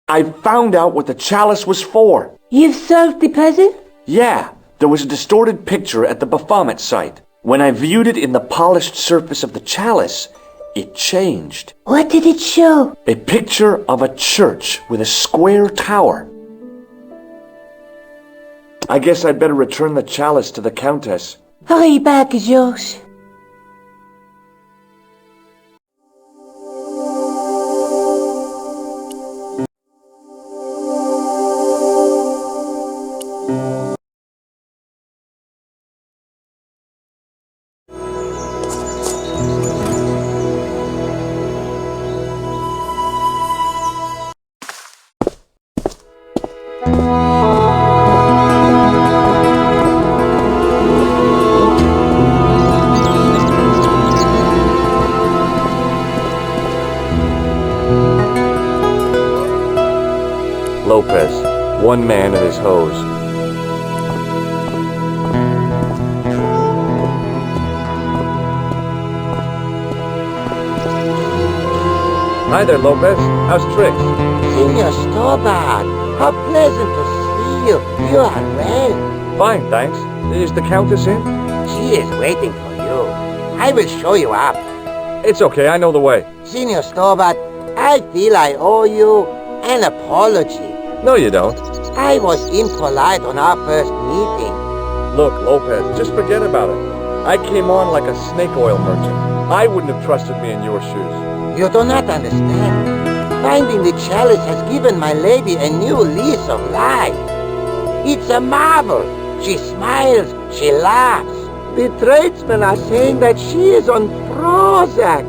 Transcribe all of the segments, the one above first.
I found out what the chalice was for. You've solved the puzzle? Yeah, there was a distorted picture at the Baphomet site. When I viewed it in the polished surface of the chalice, it changed. What did it show? A picture of a church with a square tower. I guess I'd better return the chalice to the Countess. Hurry back, Georges. Lopez, one man and his hose. Hi there, Lopez. How's tricks? Senor Stobart, how pleasant to see you. You are well. Fine, thanks. Is the Countess in? She is waiting for you. I will show you up. It's okay, I know the way. Senor Stobart, I feel I owe you an apology. No, you don't. I was impolite on our first meeting. Look, Lopez, just forget about it. I came on like a snake oil merchant. I wouldn't have trusted me in your shoes. You do not understand. Finding the chalice has given my lady a new lease of life. It's a marvel. She smiles, she laughs. The tradesmen are saying that she is on Prozac.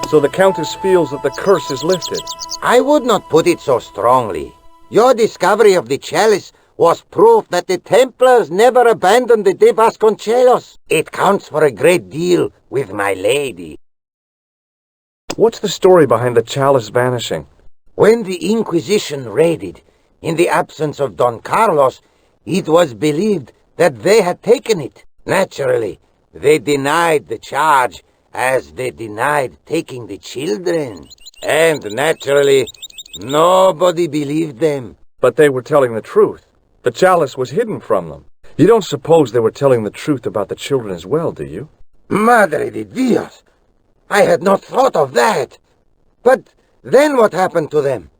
So the Countess feels that the curse is lifted. I would not put it so strongly. Your discovery of the chalice was proof that the Templars never abandoned the de Vasconcellos. It counts for a great deal with my lady. What's the story behind the chalice vanishing? When the Inquisition raided, in the absence of Don Carlos, it was believed that they had taken it. Naturally, they denied the charge, as they denied taking the children. And naturally, nobody believed them. But they were telling the truth. The chalice was hidden from them. You don't suppose they were telling the truth about the children as well, do you? Madre de Dios! I had not thought of that. But then what happened to them?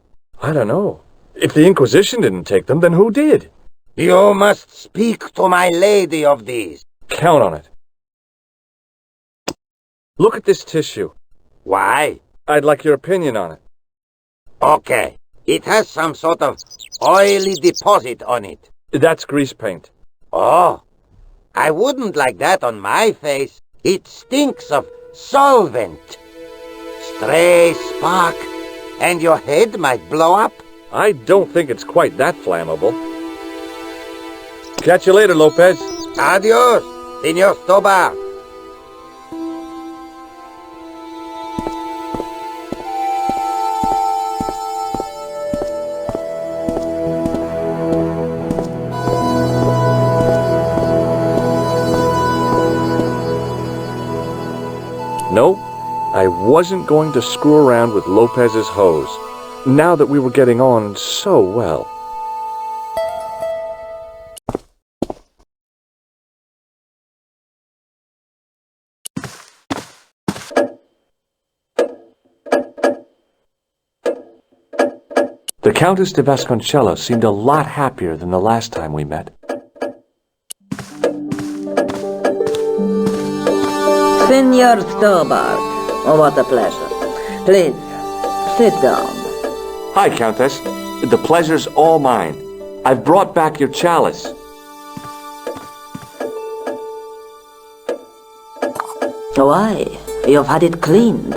I don't know. If the Inquisition didn't take them, then who did? You must speak to my lady of these. Count on it. Look at this tissue. Why? I'd like your opinion on it. Okay. It has some sort of oily deposit on it. That's grease paint. Oh, I wouldn't like that on my face. It stinks of solvent. Stray spark, and your head might blow up. I don't think it's quite that flammable. Catch you later, Lopez. Adios, Senor Stobart. No, I wasn't going to screw around with Lopez's hose, now that we were getting on so well. The Countess de Vasconcellos seemed a lot happier than the last time we met. Senor Stobart, what a pleasure. Please, sit down. Hi, Countess. The pleasure's all mine. I've brought back your chalice. Why? You've had it cleaned.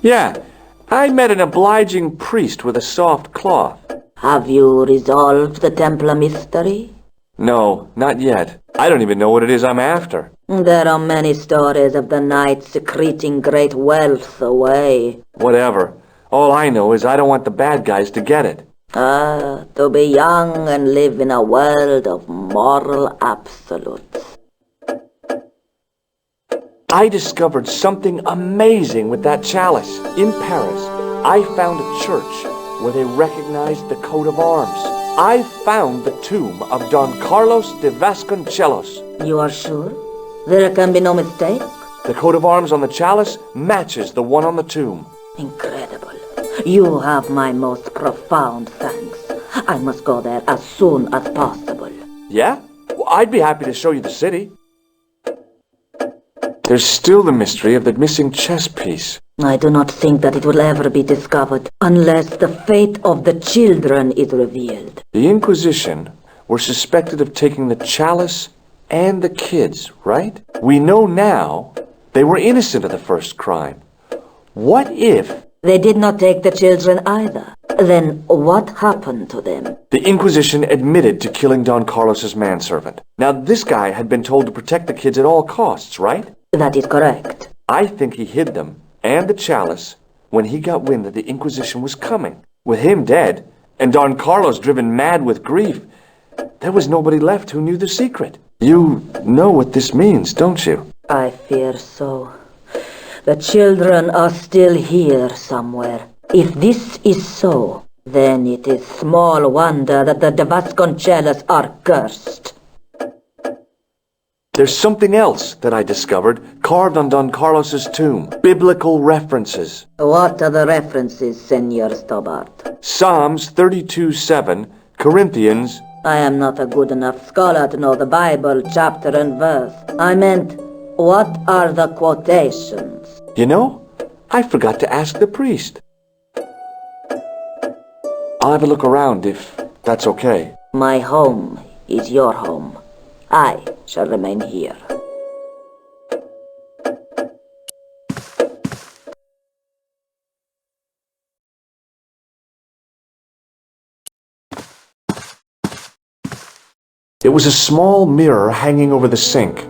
Yeah, I met an obliging priest with a soft cloth. Have you resolved the Templar mystery? No, not yet. I don't even know what it is I'm after. There are many stories of the knight secreting great wealth away. Whatever. All I know is I don't want the bad guys to get it. To be young and live in a world of moral absolutes. I discovered something amazing with that chalice. In Paris, I found a church where they recognized the coat of arms. I found the tomb of Don Carlos de Vasconcellos. You are sure? There can be no mistake? The coat of arms on the chalice matches the one on the tomb. Incredible. You have my most profound thanks. I must go there as soon as possible. Yeah? Well, I'd be happy to show you the city. There's still the mystery of the missing chess piece. I do not think that it will ever be discovered unless the fate of the children is revealed. The Inquisition were suspected of taking the chalice and the kids, right? We know now they were innocent of the first crime. What if... They did not take the children either. Then what happened to them? The Inquisition admitted to killing Don Carlos's manservant. Now this guy had been told to protect the kids at all costs, right? That is correct. I think he hid them and the chalice when he got wind that the Inquisition was coming. With him dead, and Don Carlos driven mad with grief, there was nobody left who knew the secret. You know what this means, don't you? I fear so. The children are still here somewhere. If this is so, then it is small wonder that the de Vasconcellos are cursed. There's something else that I discovered, carved on Don Carlos's tomb. Biblical references. What are the references, Senor Stobart? Psalms 32:7, Corinthians... I am not a good enough scholar to know the Bible chapter and verse. I meant, what are the quotations? You know, I forgot to ask the priest. I'll have a look around if that's okay. My home is your home. I shall remain here. It was a small mirror hanging over the sink.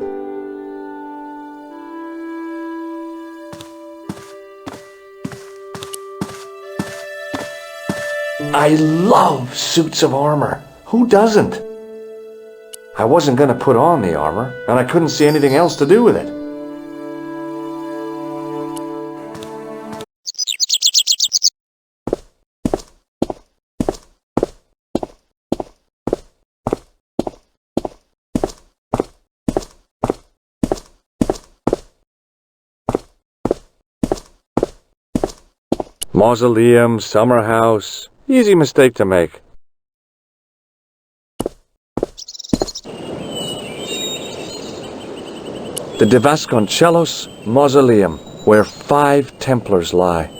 I love suits of armor. Who doesn't? I wasn't going to put on the armor, and I couldn't see anything else to do with it. Mausoleum, summer house. Easy mistake to make. The de Vasconcellos Mausoleum, where 5 Templars lie.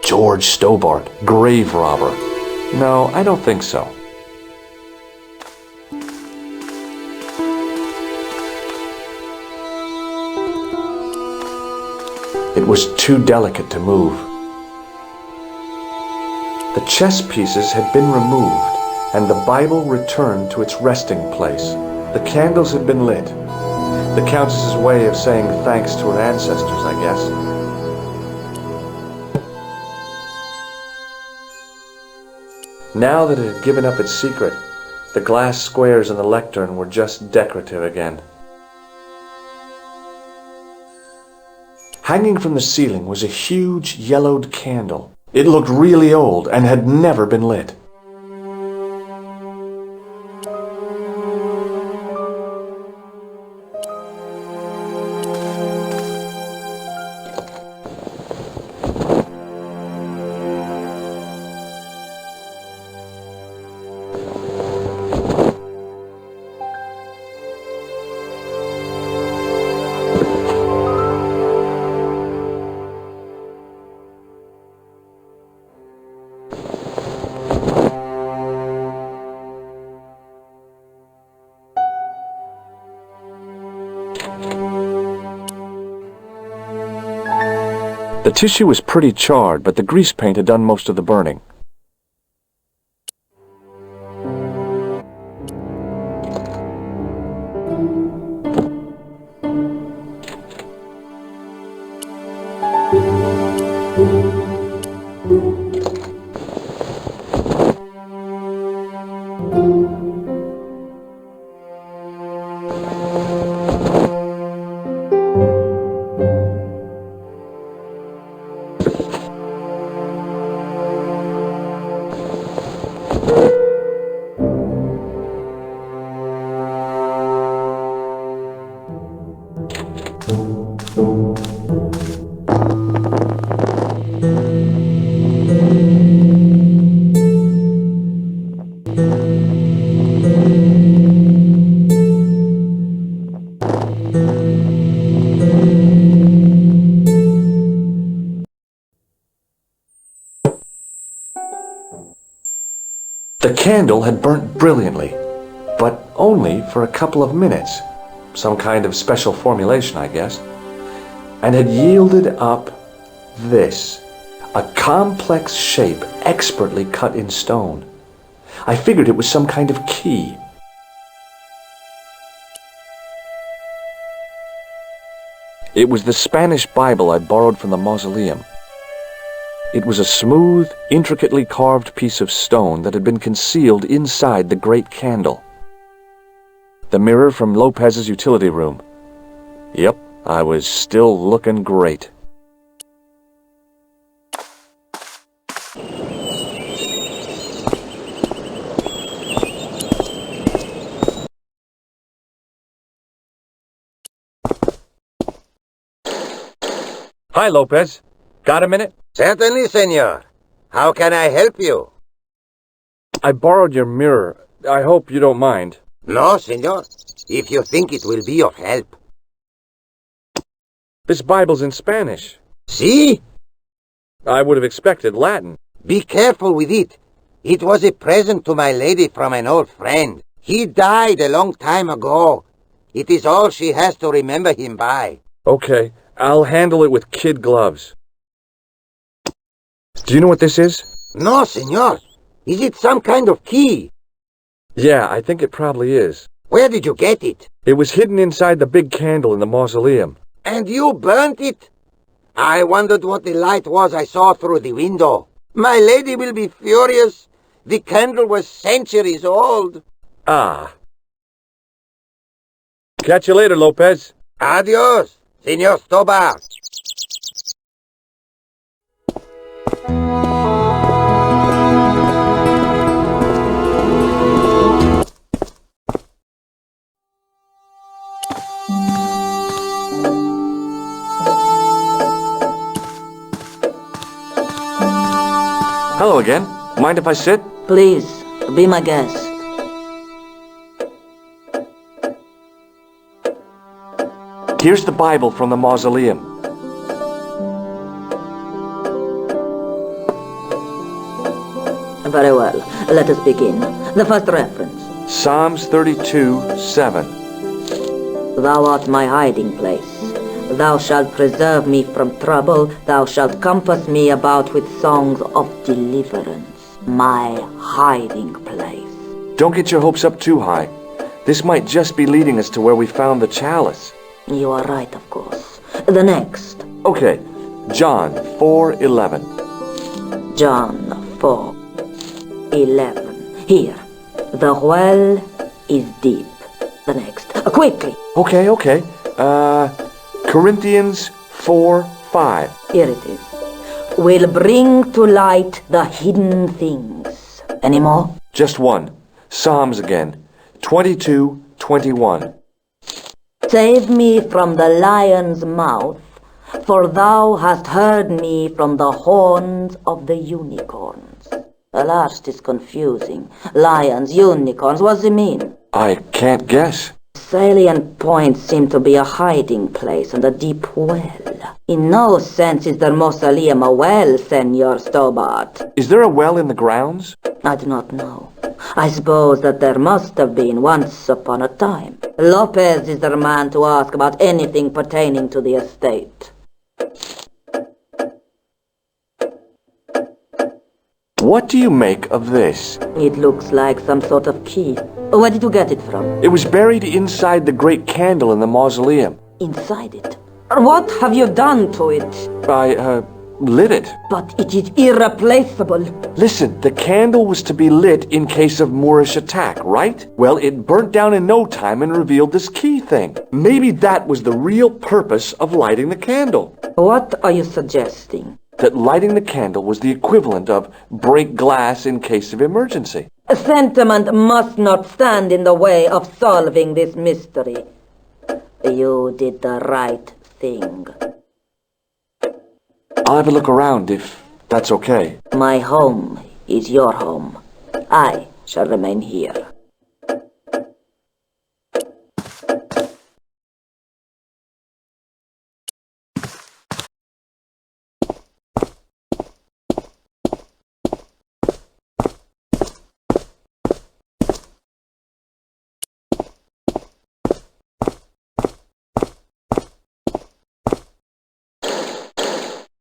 George Stobart, grave robber. No, I don't think so. It was too delicate to move. The chess pieces had been removed, and the Bible returned to its resting place. The candles had been lit. The Countess's way of saying thanks to her ancestors, I guess. Now that it had given up its secret, the glass squares in the lectern were just decorative again. Hanging from the ceiling was a huge yellowed candle. It looked really old and had never been lit. The tissue was pretty charred, but the grease paint had done most of the burning. The candle had burnt brilliantly, but only for a couple of minutes. Some kind of special formulation, I guess. And had yielded up this. A complex shape expertly cut in stone. I figured it was some kind of key. It was the Spanish Bible I'd borrowed from the mausoleum. It was a smooth, intricately carved piece of stone that had been concealed inside the great candle. The mirror from Lopez's utility room. Yep, I was still looking great. Hi, Lopez. Got a minute? Certainly, senor. How can I help you? I borrowed your mirror. I hope you don't mind. No, senor. If you think it will be of help. This Bible's in Spanish. See? I would have expected Latin. Be careful with it. It was a present to my lady from an old friend. He died a long time ago. It is all she has to remember him by. Okay, I'll handle it with kid gloves. Do you know what this is? No, senor. Is it some kind of key? Yeah, I think it probably is. Where did you get it? It was hidden inside the big candle in the mausoleum. And you burnt it? I wondered what the light was I saw through the window. My lady will be furious. The candle was centuries old. Ah. Catch you later, Lopez. Adios, Senor Stobar. Hello again. Mind if I sit? Please, be my guest. Here's the Bible from the mausoleum. Very well. Let us begin. The first reference. Psalms 32:7. Thou art my hiding place. Thou shalt preserve me from trouble. Thou shalt compass me about with songs of deliverance. My hiding place. Don't get your hopes up too high. This might just be leading us to where we found the chalice. You are right, of course. The next. Okay, John 4:11. John 4:11. Here. The well is deep. The next. Quickly. Okay. Corinthians 4:5. Here it is. Will bring to light the hidden things. Any more? Just one. Psalms again. 22:21. Save me from the lion's mouth, for thou hast heard me from the horns of the unicorns. The last is confusing. Lions, unicorns, what does it mean? I can't guess. Salient points seem to be a hiding place and a deep well. In no sense is the mausoleum a well, Senor Stobart. Is there a well in the grounds? I do not know. I suppose that there must have been once upon a time. Lopez is the man to ask about anything pertaining to the estate. What do you make of this? It looks like some sort of key. Where did you get it from? It was buried inside the great candle in the mausoleum. Inside it. What have you done to it? I, lit it. But it is irreplaceable. Listen, the candle was to be lit in case of Moorish attack, right? Well, it burnt down in no time and revealed this key thing. Maybe that was the real purpose of lighting the candle. What are you suggesting? That lighting the candle was the equivalent of break glass in case of emergency. Sentiment must not stand in the way of solving this mystery. You did the right thing. I'll have a look around if that's okay. My home is your home. I shall remain here.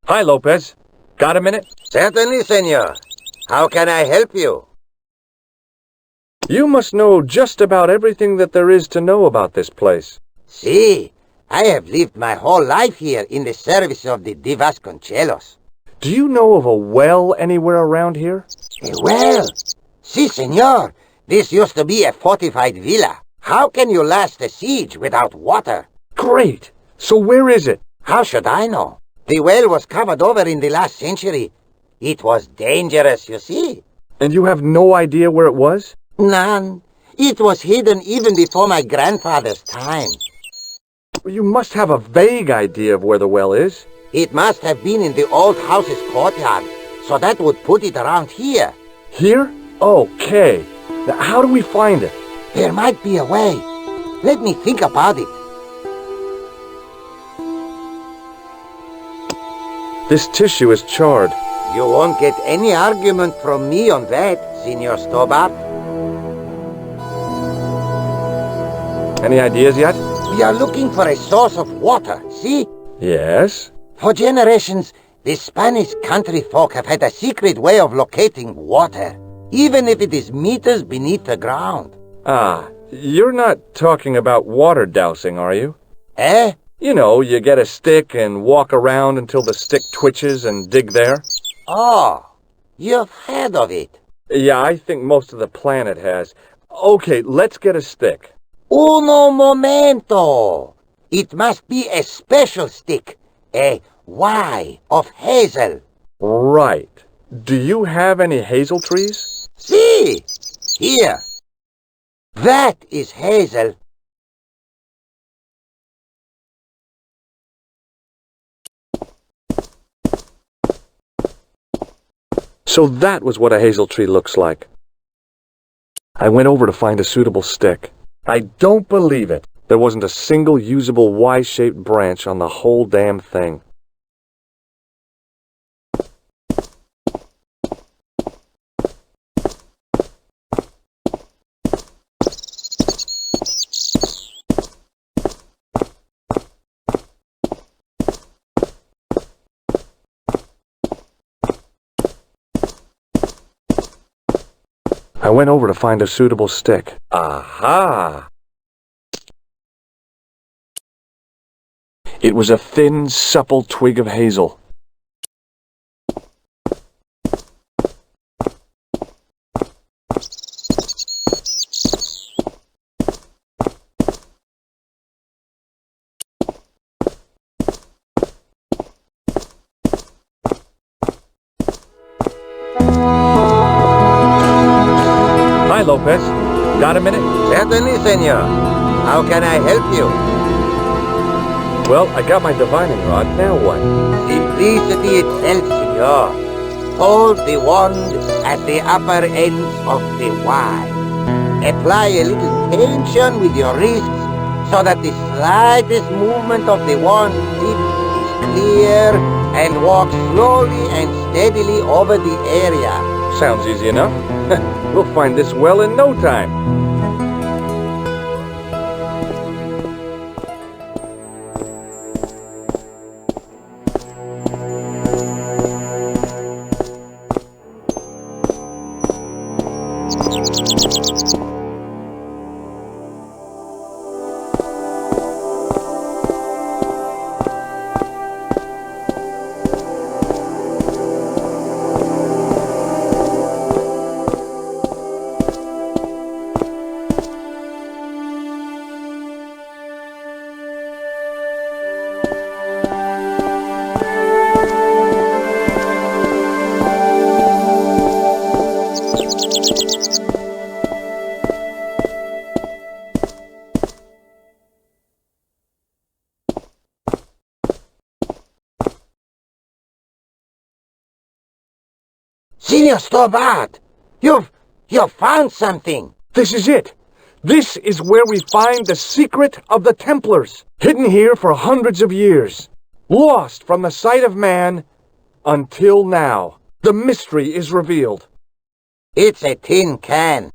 Hi, Lopez. Got a minute? Certainly, senor. How can I help you? You must know just about everything that there is to know about this place. See, I have lived my whole life here in the service of the de Vasconcellos. Do you know of a well anywhere around here? A well? Si, senor. This used to be a fortified villa. How can you last a siege without water? Great! So where is it? How should I know? The well was covered over in the last century. It was dangerous, you see. And you have no idea where it was? None. It was hidden even before my grandfather's time. You must have a vague idea of where the well is. It must have been in the old house's courtyard, so that would put it around here. Here? Okay. Now, how do we find it? There might be a way. Let me think about it. This tissue is charred. You won't get any argument from me on that, Senor Stobart. Any ideas yet? We are looking for a source of water, see? Yes. For generations, the Spanish country folk have had a secret way of locating water, even if it is meters beneath the ground. Ah, you're not talking about water dousing, are you? Eh? You know, you get a stick and walk around until the stick twitches and dig there. Oh, you've heard of it. Yeah, I think most of the planet has. Okay, let's get a stick. Uno momento. It must be a special stick, a Y of hazel. Right. Do you have any hazel trees? See, here. That is hazel. So that was what a hazel tree looks like. I went over to find a suitable stick. I don't believe it. There wasn't a single usable Y-shaped branch on the whole damn thing. I went over to find a suitable stick. Aha! It was a thin, supple twig of hazel. Hi, Lopez. Got a minute? Certainly, senor. How can I help you? Well, I got my divining rod. Now what? Simplicity itself, senor. Hold the wand at the upper ends of the Y. Apply a little tension with your wrists so that the slightest movement of the wand tip is clear, and walk slowly and steadily over the area. Sounds easy enough. We'll find this well in no time. Senor Stobart, you've You found something! This is it! This is where we find the secret of the Templars, hidden here for hundreds of years. Lost from the sight of man until now. The mystery is revealed. It's a tin can.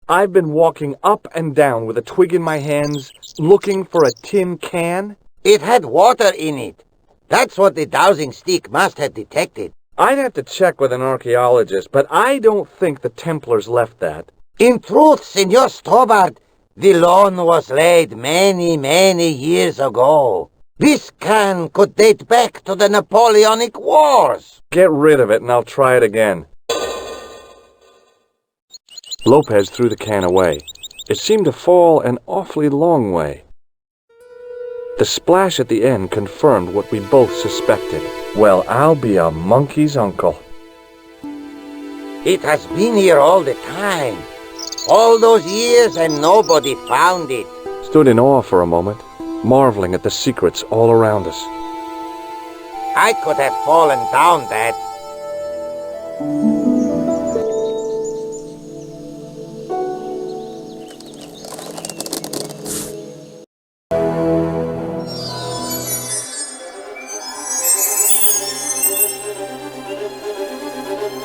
I've been walking up and down with a twig in my hands, looking for a tin can. It had water in it. That's what the dowsing stick must have detected. I'd have to check with an archaeologist, but I don't think the Templars left that. In truth, Senor Stobart, the loan was laid many, many years ago. This can could date back to the Napoleonic Wars. Get rid of it and I'll try it again. Lopez threw the can away. It seemed to fall an awfully long way. The splash at the end confirmed what we both suspected. Well, I'll be a monkey's uncle. It has been here all the time. All those years and nobody found it. Stood in awe for a moment, marveling at the secrets all around us. I could have fallen down that.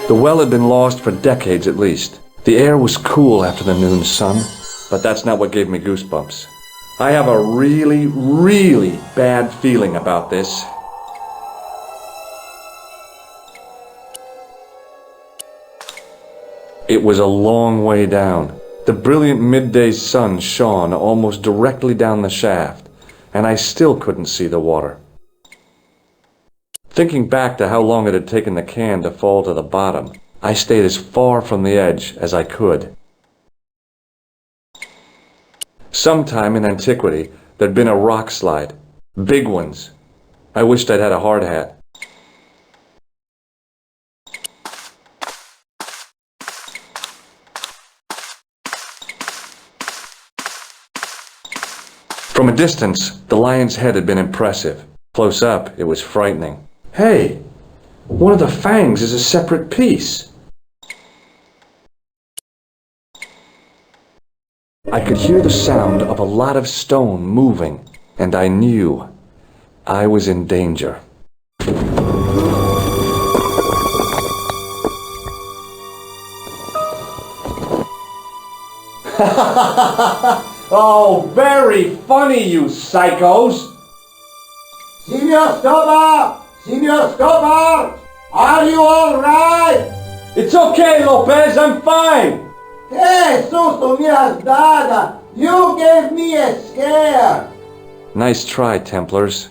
The well had been lost for decades at least. The air was cool after the noon sun, but that's not what gave me goosebumps. I have a really, really bad feeling about this. It was a long way down. The brilliant midday sun shone almost directly down the shaft, and I still couldn't see the water. Thinking back to how long it had taken the can to fall to the bottom, I stayed as far from the edge as I could. Sometime in antiquity, there'd been a rock slide. Big ones. I wished I'd had a hard hat. From a distance, the lion's head had been impressive. Close up, it was frightening. Hey, one of the fangs is a separate piece. I could hear the sound of a lot of stone moving, and I knew I was in danger. Oh, very funny, you psychos! Senor Stobart! Senor Stobart! Are you all right? It's okay, Lopez, I'm fine! Hey, susto me has dado! You gave me a scare! Nice try, Templars.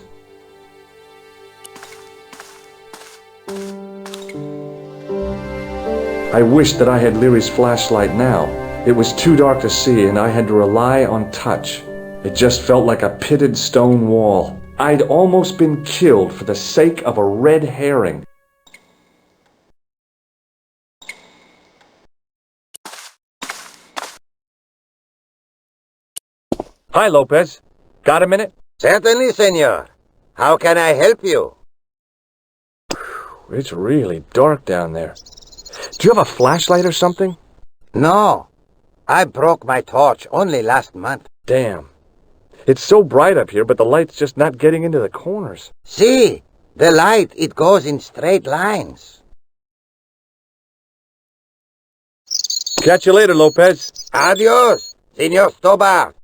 I wished that I had Leary's flashlight now. It was too dark to see, and I had to rely on touch. It just felt like a pitted stone wall. I'd almost been killed for the sake of a red herring. Hi, Lopez. Got a minute? Certainly, senor. How can I help you? It's really dark down there. Do you have a flashlight or something? No. I broke my torch only last month. Damn. It's so bright up here, but the light's just not getting into the corners. See, the light, it goes in straight lines. Catch you later, Lopez. Adios, Senor Stobart.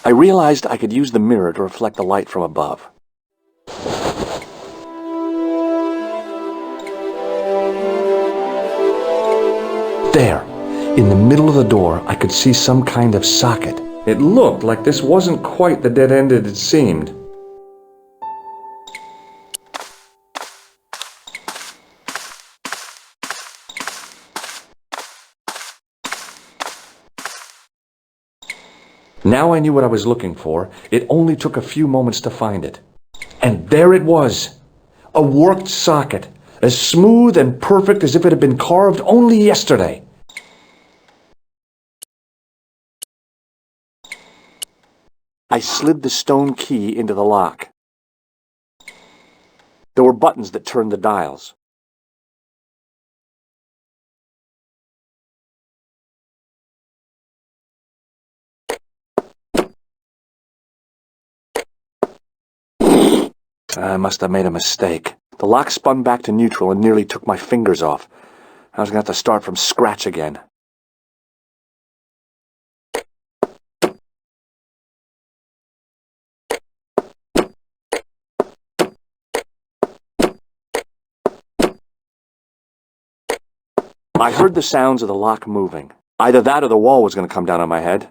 I realized I could use the mirror to reflect the light from above. There, in the middle of the door, I could see some kind of socket. It looked like this wasn't quite the dead end it had seemed. Now I knew what I was looking for. It only took a few moments to find it. And there it was. A worked socket, as smooth and perfect as if it had been carved only yesterday. I slid the stone key into the lock. There were buttons that turned the dials. I must have made a mistake. The lock spun back to neutral and nearly took my fingers off. I was going to have to start from scratch again. I heard the sounds of the lock moving. Either that or the wall was going to come down on my head.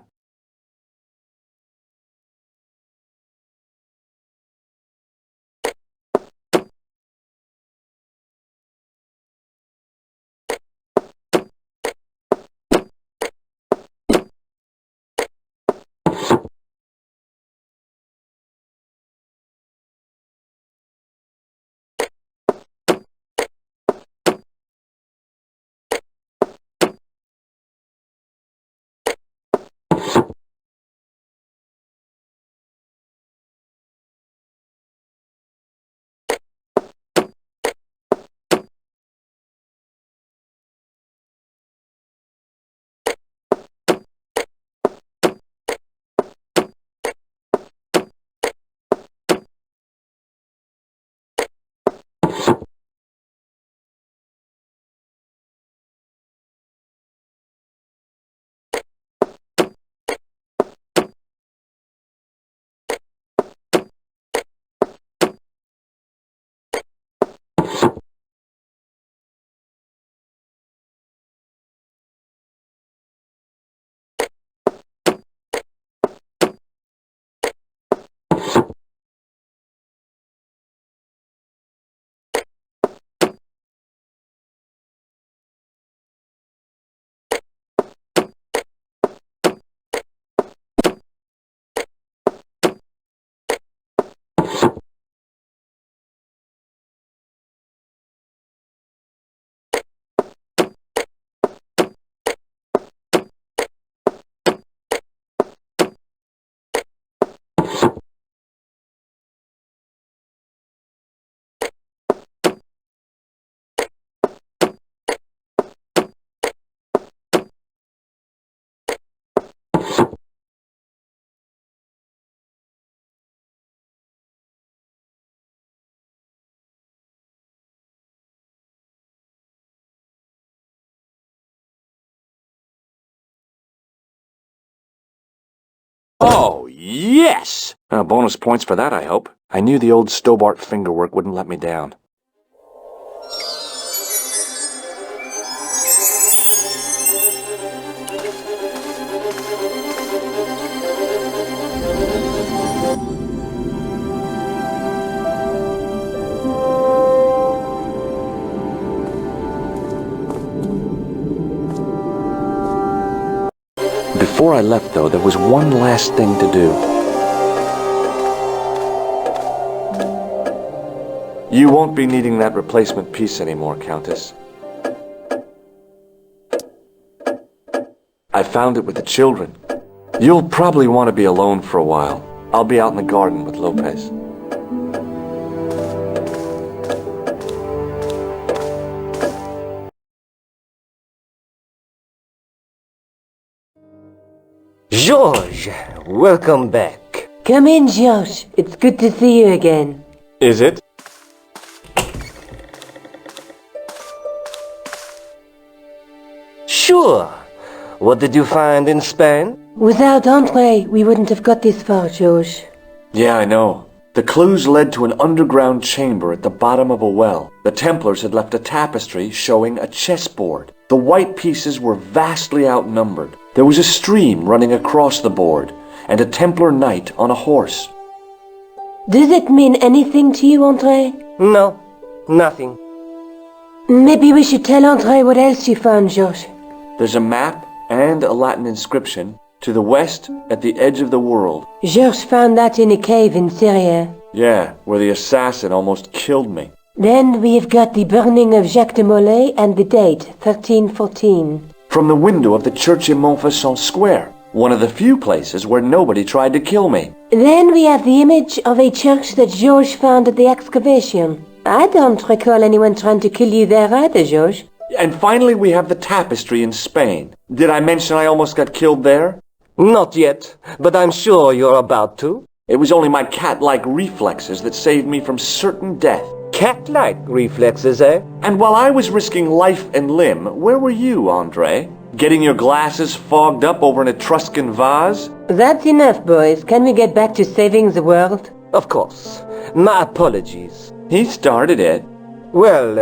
Oh, yes! Bonus points for that, I hope. I knew the old Stobart fingerwork wouldn't let me down. Before I left, though, there was one last thing to do. You won't be needing that replacement piece anymore, Countess. I found it with the children. You'll probably want to be alone for a while. I'll be out in the garden with Lopez. George, welcome back. Come in, George. It's good to see you again. Is it? Sure. What did you find in Spain? Without Andre, we wouldn't have got this far, George. Yeah, I know. The clues led to an underground chamber at the bottom of a well. The Templars had left a tapestry showing a chessboard. The white pieces were vastly outnumbered. There was a stream running across the board, and a Templar knight on a horse. Does it mean anything to you, Andre? No, nothing. Maybe we should tell Andre what else you found, George. There's a map and a Latin inscription. To the west, at the edge of the world. George found that in a cave in Syria. Yeah, where the assassin almost killed me. Then we have got the burning of Jacques de Molay and the date, 1314. From the window of the church in Montfaucon Square. One of the few places where nobody tried to kill me. Then we have the image of a church that George found at the excavation. I don't recall anyone trying to kill you there either, George. And finally we have the tapestry in Spain. Did I mention I almost got killed there? Not yet, but I'm sure you're about to. It was only my cat-like reflexes that saved me from certain death. Cat-like reflexes, eh? And while I was risking life and limb, where were you, Andre? Getting your glasses fogged up over an Etruscan vase? That's enough, boys. Can we get back to saving the world? Of course. My apologies. He started it. Well,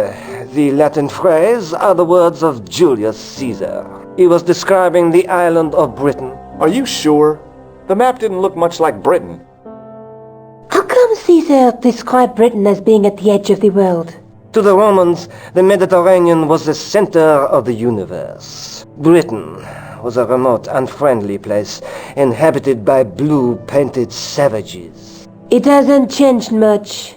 the Latin phrase are the words of Julius Caesar. He was describing the island of Britain. Are you sure? The map didn't look much like Britain. How come Caesar described Britain as being at the edge of the world? To the Romans, the Mediterranean was the center of the universe. Britain was a remote, unfriendly place, inhabited by blue-painted savages. It hasn't changed much.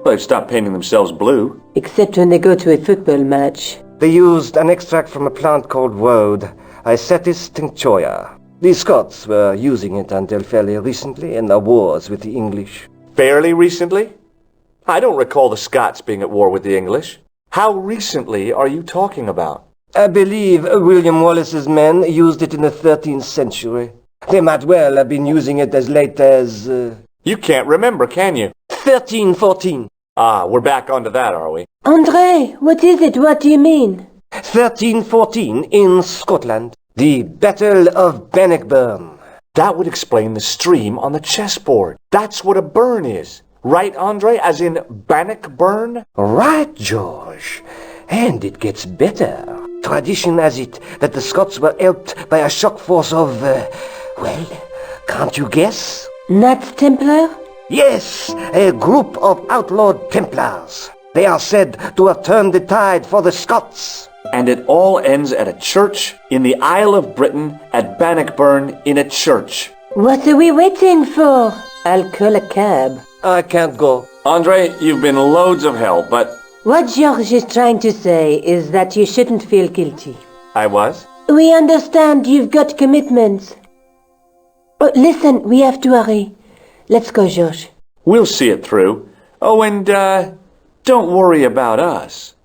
They've stopped painting themselves blue. Except when they go to a football match. They used an extract from a plant called woad, Icetis tinctoria. The Scots were using it until fairly recently in the wars with the English. Fairly recently? I don't recall the Scots being at war with the English. How recently are you talking about? I believe William Wallace's men used it in the 13th century. They might well have been using it as late as... You can't remember, can you? 1314. Ah, we're back onto that, are we? Andre, what is it? What do you mean? 1314 in Scotland. The Battle of Bannockburn. That would explain the stream on the chessboard. That's what a burn is. Right, Andre? As in Bannockburn? Right, George. And it gets better. Tradition has it that the Scots were helped by a shock force of, well, can't you guess? Knights Templar? Yes, a group of outlawed Templars. They are said to have turned the tide for the Scots. And it all ends at a church in the Isle of Britain at Bannockburn in a church. What are we waiting for? I'll call a cab. I can't go. Andre, you've been loads of help, but... What George is trying to say is that you shouldn't feel guilty. I was? We understand you've got commitments. Oh, listen, we have to hurry. Let's go, George. We'll see it through. Oh, and, don't worry about us.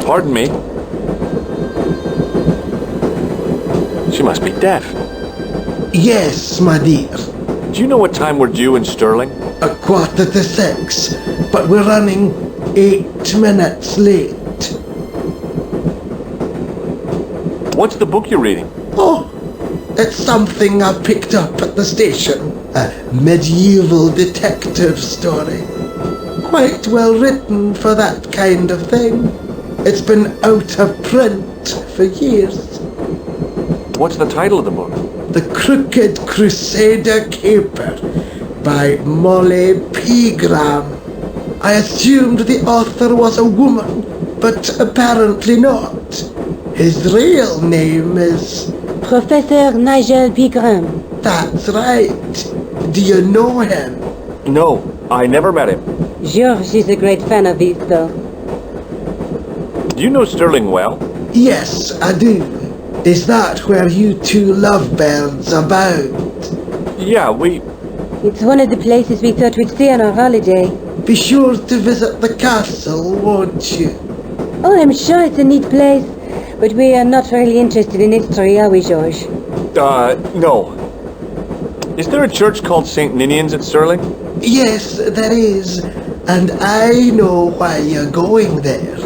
Pardon me. She must be deaf. Yes, my dear. Do you know what time we're due in Stirling? 6:15, but we're running 8 minutes late. What's the book you're reading? Oh, it's something I picked up at the station. A medieval detective story. Quite well written for that kind of thing. It's been out of print for years. What's the title of the book? The Crooked Crusader Caper by Molly Pegram. I assumed the author was a woman, but apparently not. His real name is... Professor Nigel Pegram. That's right. Do you know him? No, I never met him. George is a great fan of his, though. Do you know Stirling well? Yes, I do. Is that where you two lovebirds abound? Yeah, It's one of the places we thought we'd stay on our holiday. Be sure to visit the castle, won't you? Oh, I'm sure it's a neat place, but we are not really interested in history, are we, George? No. Is there a church called St. Ninian's at Stirling? Yes, there is. And I know why you're going there.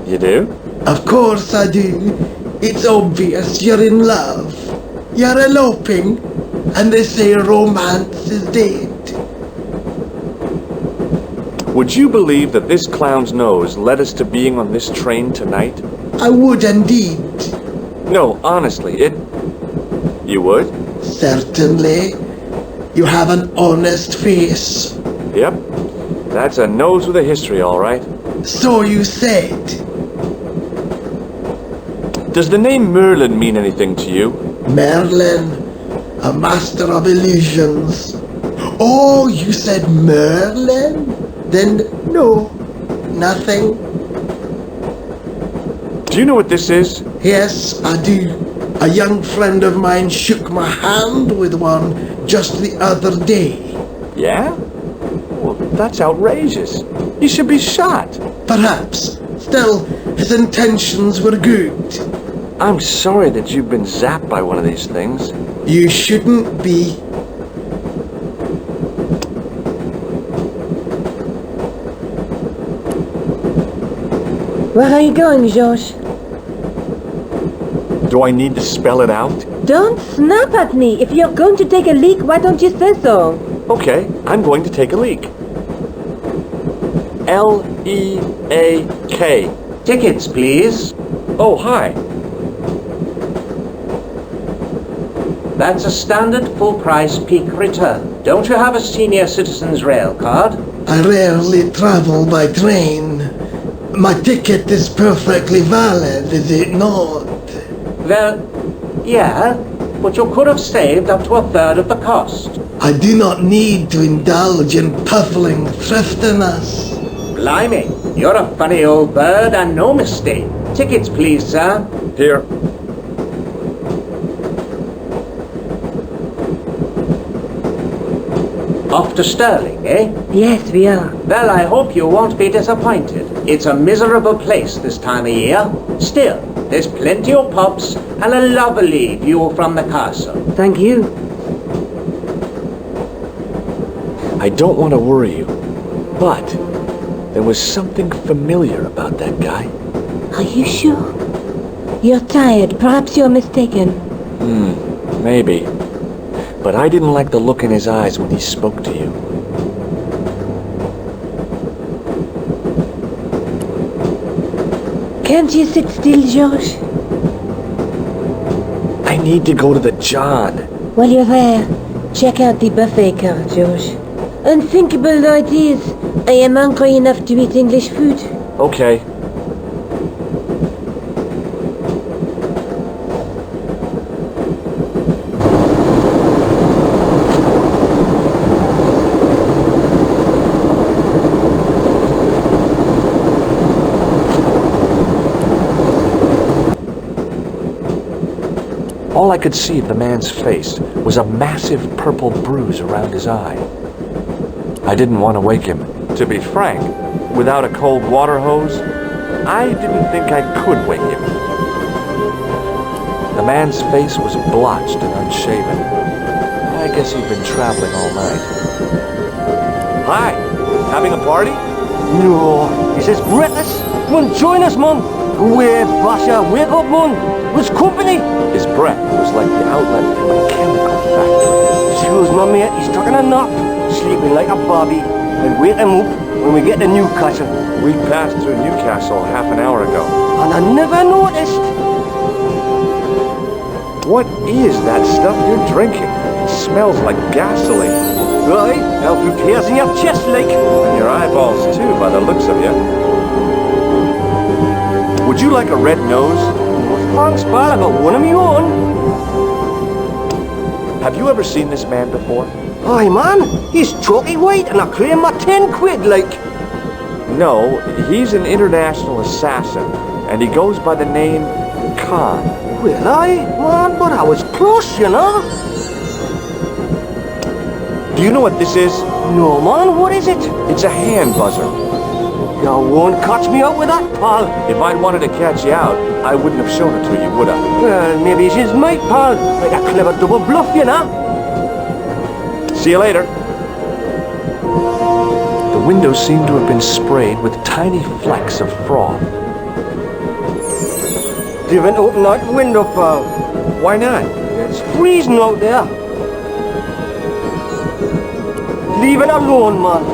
You do? Of course I do. It's obvious you're in love. You're eloping, and they say romance is dead. Would you believe that this clown's nose led us to being on this train tonight? I would indeed. No, honestly, You would? Certainly. You have an honest face. Yep. That's a nose with a history, all right. So you said. Does the name Merlin mean anything to you? Merlin? a master of illusions. Oh, you said Merlin? Then no, nothing. Do you know what this is? Yes, I do. A young friend of mine shook my hand with one just the other day. Yeah? Well, that's outrageous. He should be shot. Perhaps. Still, his intentions were good. I'm sorry that you've been zapped by one of these things. You shouldn't be. Where are you going, George? Do I need to spell it out? Don't snap at me. If you're going to take a leak, why don't you say so? Okay, I'm going to take a leak. L-E-A-K. Tickets, please. Oh, hi. That's a standard full-price peak return. Don't you have a senior citizen's rail card? I rarely travel by train. My ticket is perfectly valid, is it not? Well, yeah, but you could have saved up to a third of the cost. I do not need to indulge in puffling thriftiness. Blimey, you're a funny old bird and no mistake. Tickets, please, sir. Here. Off to Stirling, eh? Yes, we are. Well, I hope you won't be disappointed. It's a miserable place this time of year. Still, there's plenty of pubs and a lovely view from the castle. Thank you. I don't want to worry you, but there was something familiar about that guy. Are you sure? You're tired. Perhaps you're mistaken. Maybe. But I didn't like the look in his eyes when he spoke to you. Can't you sit still, George? I need to go to the John. While you're there, check out the buffet car, George. Unthinkable though it is, I am hungry enough to eat English food. Okay. All I could see of the man's face was a massive purple bruise around his eye. I didn't want to wake him. To be frank, without a cold water hose, I didn't think I could wake him. The man's face was blotched and unshaven. I guess he'd been traveling all night. Hi, having a party? No, this is breathless. Come on, join us, man. Wake, Basha, wake up, man. It's company. His breath was like the outlet from a chemical factory. Excuse me, mate, he's taking a nap, sleeping like a bobby. I'll wake him up when we get to Newcastle. We passed through Newcastle half an hour ago. And I never noticed. What is that stuff you're drinking? It smells like gasoline. Right, help you tears in your chest, like. And your eyeballs, too, by the looks of you. Would you like a red nose? Thanks, pal, I got one of my own. Have you ever seen this man before? Aye, man, he's chalky white and I claim my 10 quid, like. No, he's an international assassin, and he goes by the name Khan. Well, aye, man, but I was close, you know. Do you know what this is? No, man, what is it? It's a hand buzzer. You won't catch me out with that, pal. If I'd wanted to catch you out, I wouldn't have shown it to you, would I? Well, maybe it's his mate, pal. Like a clever double bluff, you know. See you later. The windows seemed to have been sprayed with tiny flecks of froth. You haven't opened that window, pal. Why not? It's freezing out there. Leave it alone, man.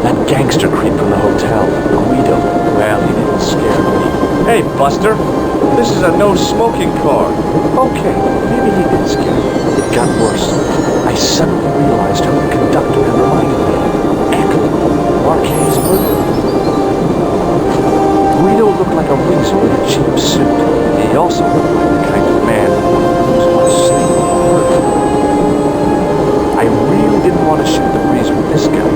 That gangster creep from the hotel, Guido. Well, he didn't scare me. Hey, Buster. This is a no-smoking car. Okay, maybe he did scare me. It got worse. I suddenly realized who the conductor had reminded me of. Echo, Marquet's murderer. Guido looked like a weasel in a cheap suit. He also looked like the kind of man who was much sleep and murder. I really didn't want to shoot the breeze with this guy.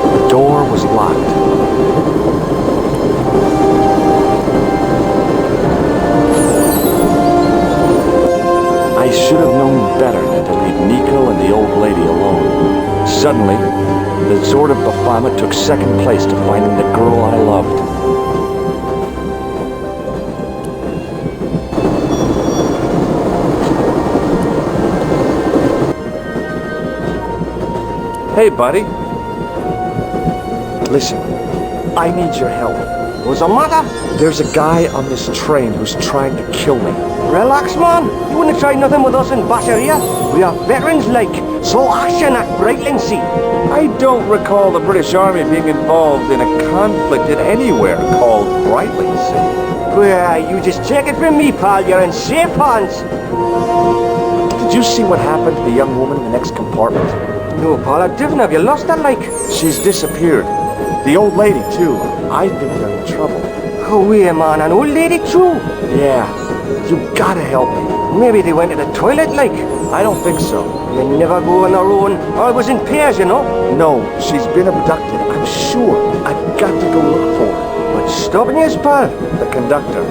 The door was locked. I should have known better than to leave Nico and the old lady alone. Suddenly, the Sword of Baphomet took second place to finding the girl I loved. Hey, buddy. Listen, I need your help. What's the matter? There's a guy on this train who's trying to kill me. Relax, man. You wouldn't try nothing with us in Basharia. We are veterans like, so action at Brightlingsea. I don't recall the British Army being involved in a conflict in anywhere called Brightlingsea. Well, you just take it from me, pal. You're in safe hands. Did you see what happened to the young woman in the next compartment? No, pal, I didn't. Have you lost her, like? She's disappeared. The old lady, too. I think they're in trouble. Oh, yeah, man. An old lady, too? Yeah. You gotta help me. Maybe they went to the toilet, like? I don't think so. You never go on their own. Always in pairs, you know? No, she's been abducted. I'm sure. I've got to go look for her. What's stopping you, pal? The conductor.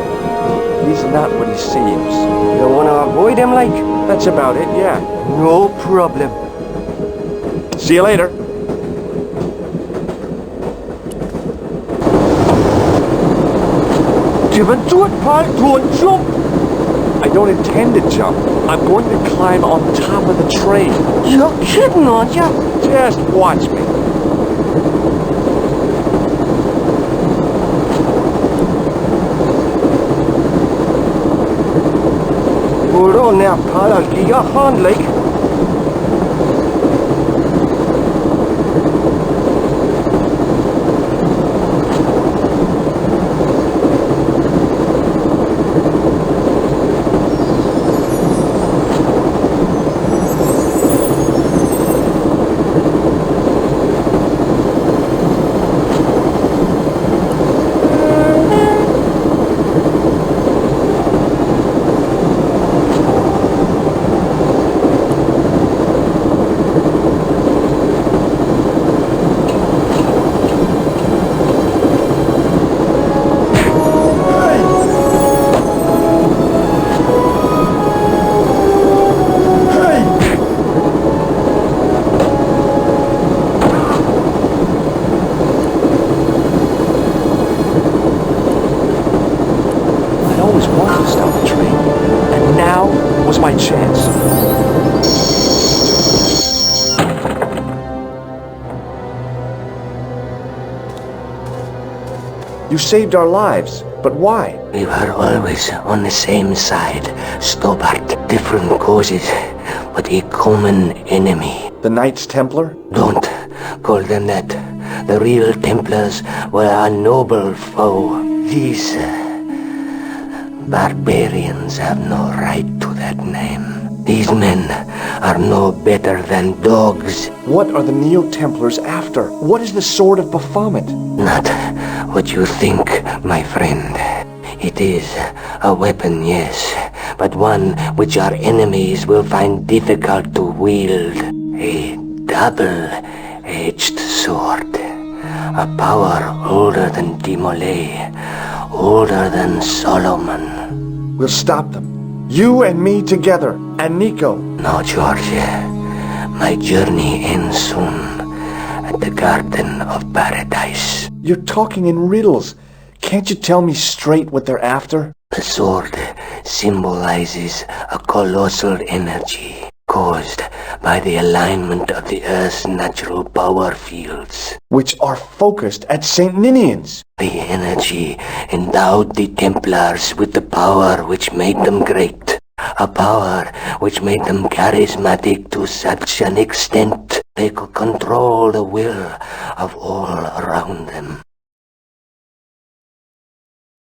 He's not what he seems. You want to avoid him, like? That's about it, yeah. No problem. See you later. Give it to it, pal. Don't jump. I don't intend to jump. I'm going to climb on top of the train. You're kidding, aren't you? Just watch me. Hold on now, pal. I'll give you a hand, like. My chance. You saved our lives, but why? We were always on the same side, stubborn, different causes, but a common enemy. The Knights Templar? Don't call them that. The real Templars were a noble foe. These barbarians have no right to that name. These men are no better than dogs. What are the Neo-Templars after? What is the Sword of Baphomet? Not what you think, my friend. It is a weapon, yes, but one which our enemies will find difficult to wield. A double-edged sword. A power older than Demolay, older than Solomon. We'll stop them. You and me together, and Nico. No, George. My journey ends soon at the Garden of Paradise. You're talking in riddles. Can't you tell me straight what they're after? The sword symbolizes a colossal energy caused by the alignment of the Earth's natural power fields, which are focused at St. Ninian's. The energy endowed the Templars with the power which made them great. A power which made them charismatic to such an extent they could control the will of all around them.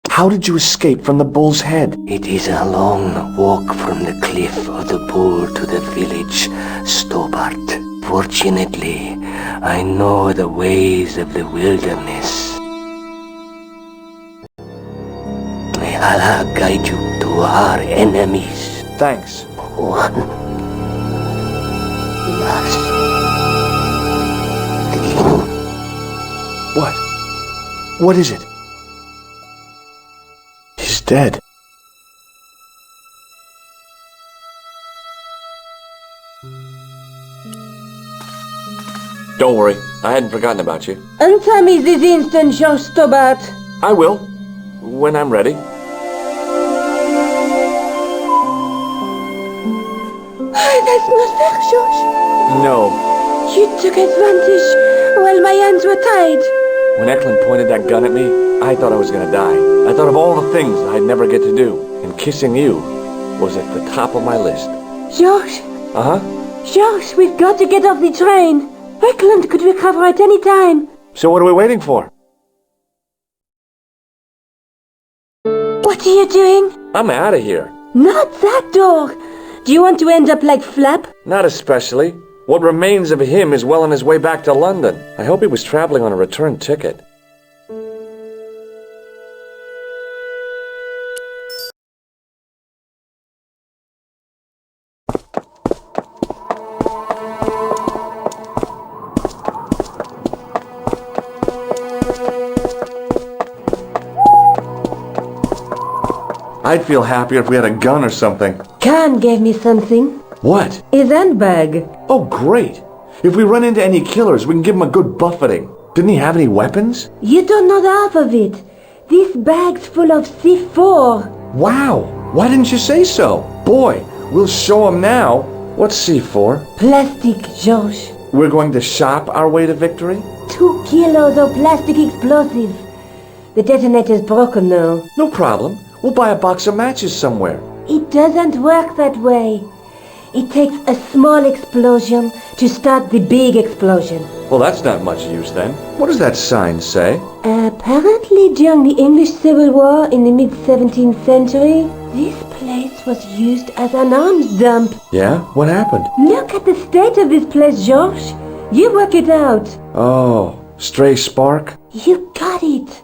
How did you escape from the bull's head? It is a long walk from the cliff of the bull to the village, Stobart. Fortunately, I know the ways of the wilderness. May Allah guide you to our enemies. Thanks. One last thing. What? What is it? He's dead. Don't worry, I hadn't forgotten about you. Untie me this instant, George Stobart. I will, when I'm ready. That's not fair, George. No. You took advantage while my hands were tied. When Eklund pointed that gun at me, I thought I was gonna die. I thought of all the things I'd never get to do, and kissing you was at the top of my list. George. Uh-huh. George, we've got to get off the train. Eklund could recover at any time. So what are we waiting for? What are you doing? I'm out of here. Not that door. Do you want to end up like Flap? Not especially. What remains of him is well on his way back to London. I hope he was traveling on a return ticket. I'd feel happier if we had a gun or something. Khan gave me something. What? A handbag. Oh, great. If we run into any killers, we can give them a good buffeting. Didn't he have any weapons? You don't know the half of it. This bag's full of C4. Wow. Why didn't you say so? Boy, we'll show him now. What's C4? Plastic, George. We're going to shop our way to victory? 2 kilos of plastic explosive. The detonator's broken now. No problem. We'll buy a box of matches somewhere. It doesn't work that way. It takes a small explosion to start the big explosion. Well, that's not much use then. What does that sign say? Apparently during the English Civil War in the mid-17th century, this place was used as an arms dump. Yeah? What happened? Look at the state of this place, George. You work it out. Oh, stray spark? You got it.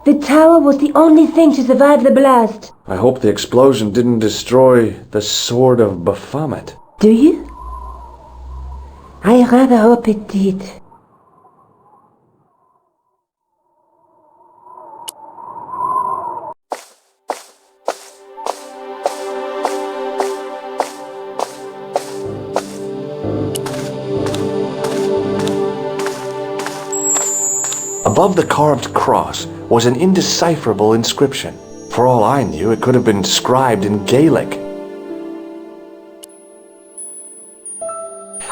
The tower was the only thing to survive the blast. I hope the explosion didn't destroy the Sword of Baphomet. Do you? I rather hope it did. Above the carved cross was an indecipherable inscription. For all I knew, it could have been scribed in Gaelic.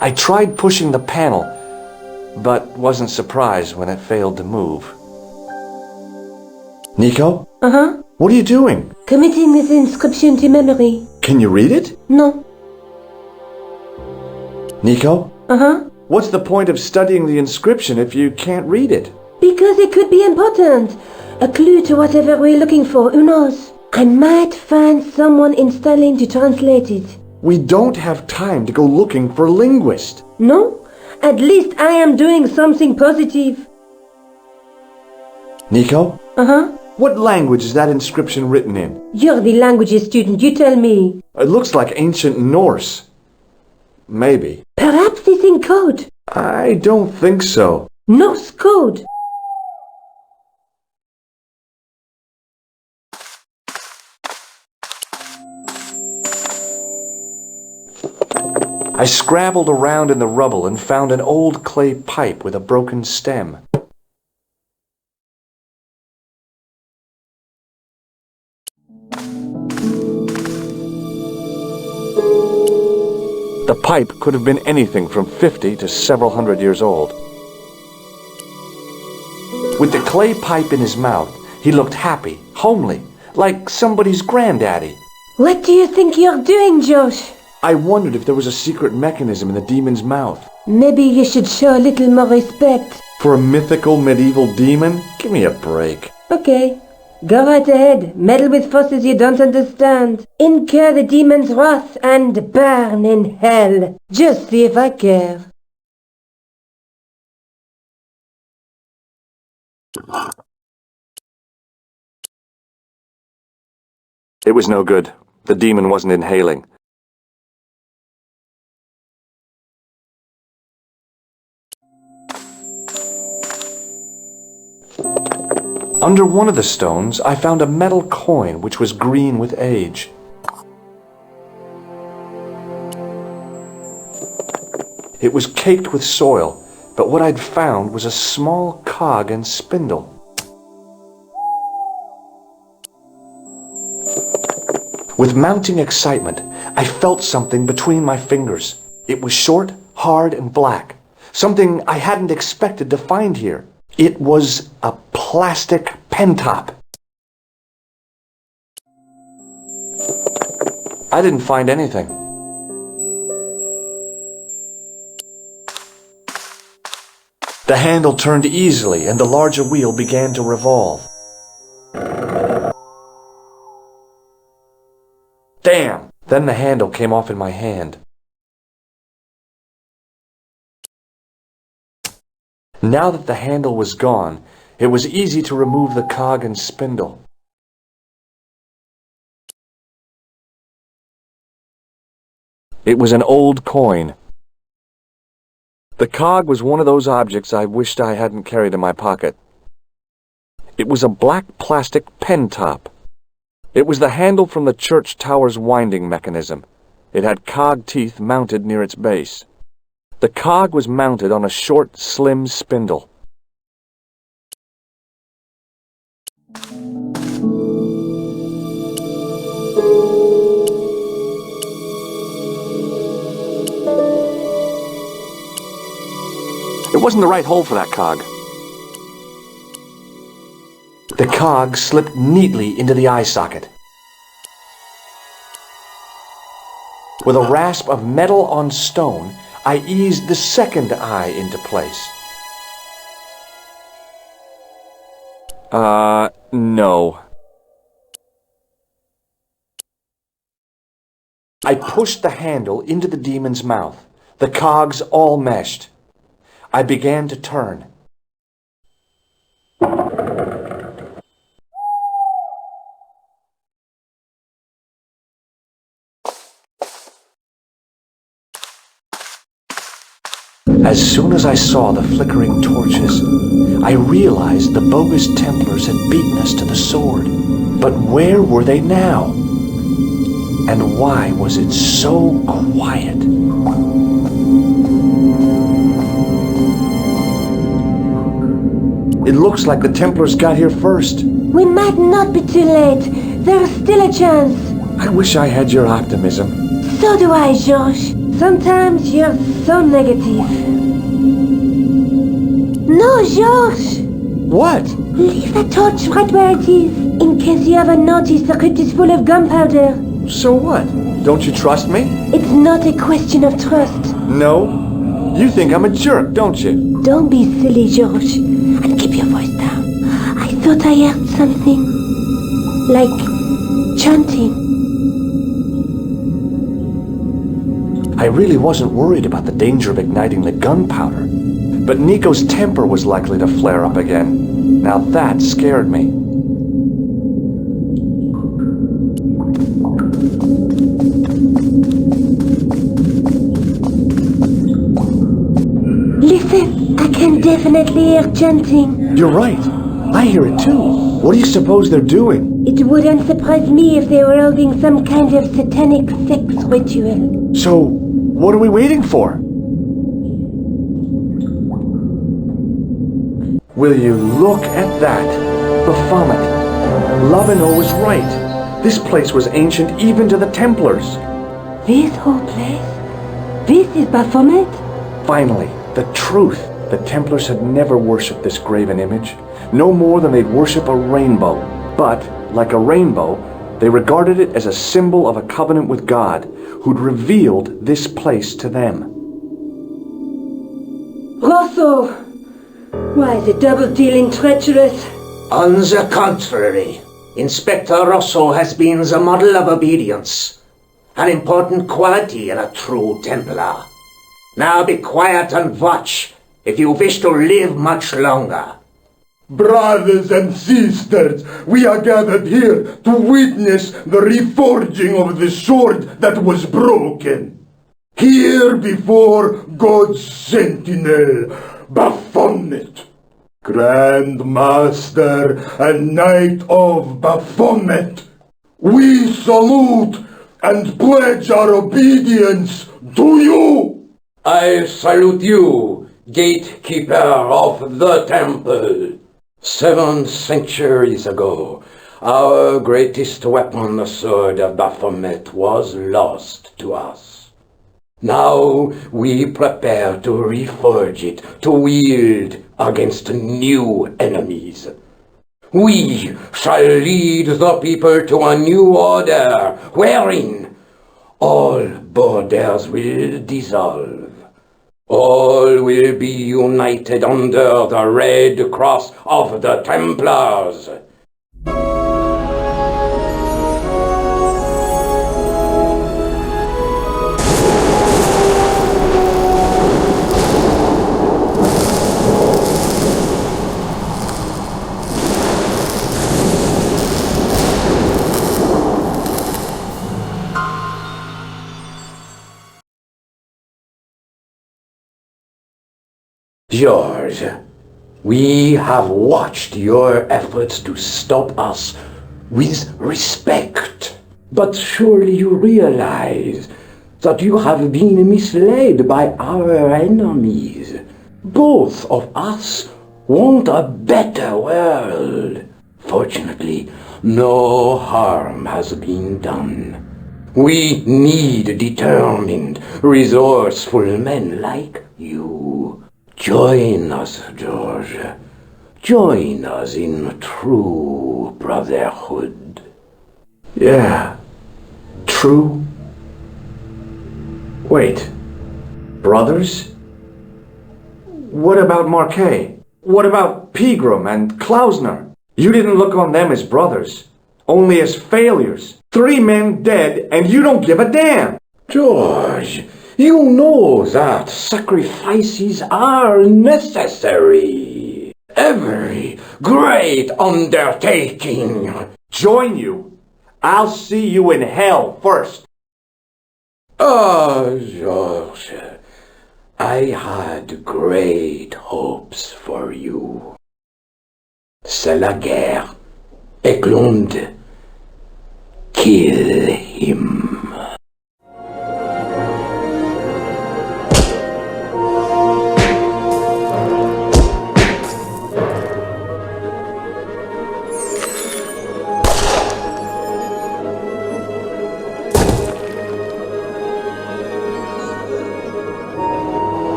I tried pushing the panel, but wasn't surprised when it failed to move. Nico? Uh-huh. What are you doing? Committing this inscription to memory. Can you read it? No. Nico? Uh-huh. What's the point of studying the inscription if you can't read it? Because it could be important. A clue to whatever we're looking for, who knows? I might find someone in Stalin to translate it. We don't have time to go looking for a linguist. No? At least I am doing something positive. Nico? Uh-huh. What language is that inscription written in? You're the languages student, you tell me. It looks like ancient Norse. Maybe. Perhaps it's in code. I don't think so. Norse code. I scrabbled around in the rubble and found an old clay pipe with a broken stem. The pipe could have been anything from 50 to several hundred years old. With the clay pipe in his mouth, he looked happy, homely, like somebody's granddaddy. What do you think you're doing, Josh? I wondered if there was a secret mechanism in the demon's mouth. Maybe you should show a little more respect. For a mythical medieval demon? Give me a break. Okay. Go right ahead. Meddle with forces you don't understand. Incur the demon's wrath and burn in hell. Just see if I care. It was no good. The demon wasn't inhaling. Under one of the stones, I found a metal coin which was green with age. It was caked with soil, but what I'd found was a small cog and spindle. With mounting excitement, I felt something between my fingers. It was short, hard, and black. Something I hadn't expected to find here. It was a plastic pen top. I didn't find anything. The handle turned easily and the larger wheel began to revolve. Damn! Then the handle came off in my hand. Now that the handle was gone, it was easy to remove the cog and spindle. It was an old coin. The cog was one of those objects I wished I hadn't carried in my pocket. It was a black plastic pen top. It was the handle from the church tower's winding mechanism. It had cog teeth mounted near its base. The cog was mounted on a short, slim spindle. It wasn't the right hole for that cog. The cog slipped neatly into the eye socket. With a rasp of metal on stone, I eased the second eye into place. No. I pushed the handle into the demon's mouth. The cogs all meshed. I began to turn. As soon as I saw the flickering torches, I realized the bogus Templars had beaten us to the sword. But where were they now? And why was it so quiet? It looks like the Templars got here first. We might not be too late. There's still a chance. I wish I had your optimism. So do I, George. Sometimes you're so negative. No, George! What? Leave the torch right where it is. In case you ever notice the crypt is full of gunpowder. So what? Don't you trust me? It's not a question of trust. No? You think I'm a jerk, don't you? Don't be silly, George. And keep your voice down. I thought I heard something. Like chanting. I really wasn't worried about the danger of igniting the gunpowder. But Nico's temper was likely to flare up again. Now that scared me. Listen, I can definitely hear chanting. You're right. I hear it too. What do you suppose they're doing? It wouldn't surprise me if they were holding some kind of satanic sex ritual. So, what are we waiting for? Will you look at that? Baphomet. Lovino was right. This place was ancient even to the Templars. This whole place? This is Baphomet? Finally, the truth. The Templars had never worshipped this graven image, no more than they'd worship a rainbow. But, like a rainbow, They regarded it as a symbol of a covenant with God, who'd revealed this place to them. Rosso! Why the double-dealing treacherous? On the contrary, Inspector Rosso has been the model of obedience, an important quality in a true Templar. Now be quiet and watch, if you wish to live much longer. Brothers and sisters, we are gathered here to witness the reforging of the sword that was broken. Here before God's sentinel, Baphomet, Grand Master and Knight of Baphomet, we salute and pledge our obedience to you. I salute you, gatekeeper of the temple. 7 centuries ago, our greatest weapon, the Sword of Baphomet, was lost to us. Now we prepare to reforge it, to wield against new enemies. We shall lead the people to a new order, wherein all borders will dissolve. All will be united under the red cross of the Templars. George, we have watched your efforts to stop us with respect. But surely you realize that you have been misled by our enemies. Both of us want a better world. Fortunately, no harm has been done. We need determined, resourceful men like you. Join us, George. Join us in true brotherhood. Yeah. True? Wait. Brothers? What about Marquet? What about Pegram and Klausner? You didn't look on them as brothers, only as failures. 3 men dead, and you don't give a damn! George, you know that sacrifices are necessary. Every great undertaking. Join you? I'll see you in hell first. Ah, George, I had great hopes for you. C'est la guerre. Éclonde. Kill him.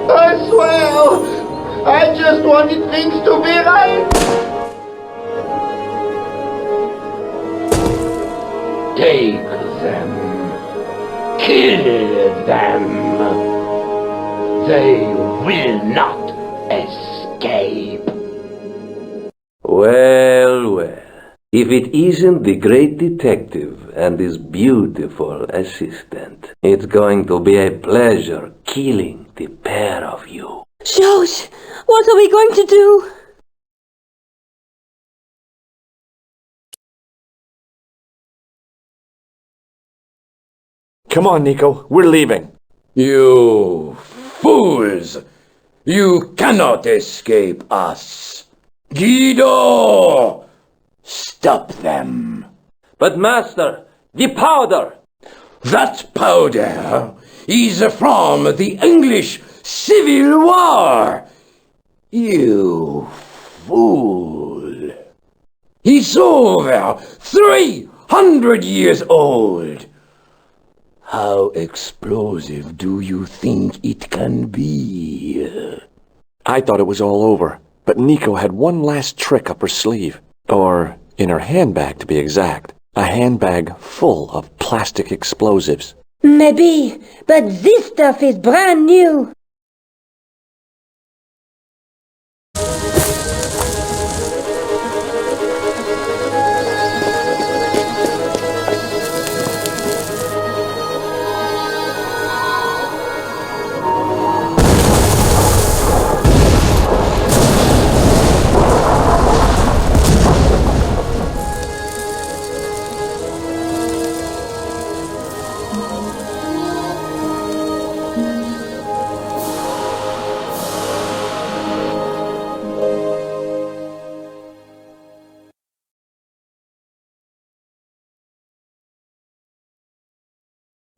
I swear, I just wanted things to be right. Take them. Kill them. They will not escape. Well, well. If it isn't the great detective and his beautiful assistant, it's going to be a pleasure killing the pair of you. George, what are we going to do? Come on, Nico. We're leaving. You fools! You cannot escape us. Guido! Stop them. But master, the powder! That powder is from the English Civil War! You fool! He's over 300 years old! How explosive do you think it can be? I thought it was all over, but Nico had one last trick up her sleeve. Or in her handbag, to be exact. A handbag full of plastic explosives. Maybe, but this stuff is brand new.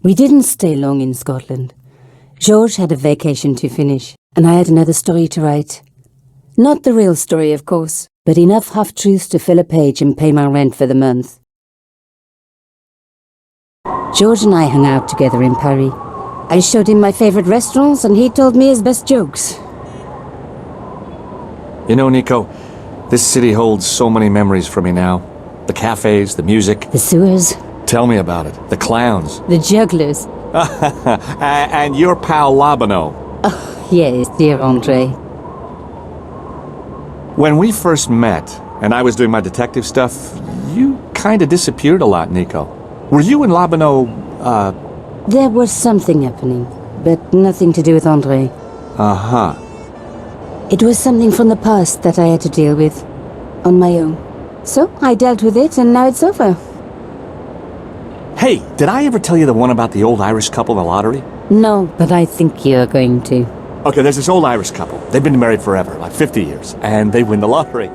We didn't stay long in Scotland. George had a vacation to finish, and I had another story to write. Not the real story, of course, but enough half-truths to fill a page and pay my rent for the month. George and I hung out together in Paris. I showed him my favourite restaurants, and he told me his best jokes. You know, Nico, this city holds so many memories for me now. The cafes, the music. The sewers. Tell me about it. The clowns. The jugglers. And your pal Labano. Oh, yes, dear Andre. When we first met, and I was doing my detective stuff, you kind of disappeared a lot, Nico. Were you and Labano, There was something happening, but nothing to do with Andre. Uh-huh. It was something from the past that I had to deal with, on my own. So, I dealt with it, and now it's over. Hey, did I ever tell you the one about the old Irish couple in the lottery? No, but I think you're going to. Okay, there's this old Irish couple. They've been married forever, like 50 years, and they win the lottery.